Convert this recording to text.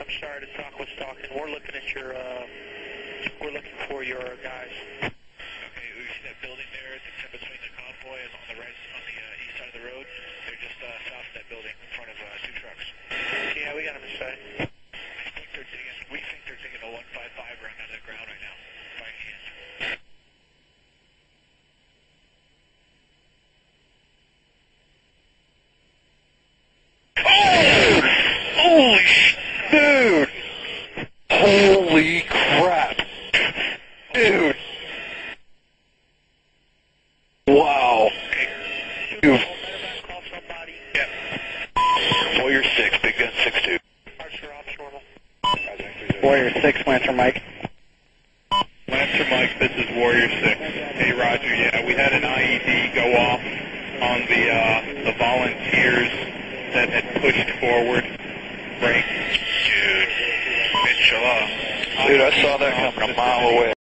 I'm sorry to talk what's talking. We're looking at your, we're looking for your guys. Okay, we see that building there. It's in between the convoy and on the right, on the east side of the road. They're just south of that building in front of 2 trucks. Yeah, we got them inside. We think they're digging a 155 round out of the ground right now, by hand. Oh! Holy dude! Holy crap! Dude! Wow! Dude. Call somebody. Yeah. Warrior 6, Big Gun 6-2. Archer ops normal. Warrior 6, Lancer Mike. Lancer Mike, this is Warrior 6. Hey, Roger, yeah, we had an IED go off on the volunteers that had pushed forward. Break. Dude, inshallah. Dude, I saw that coming a mile away.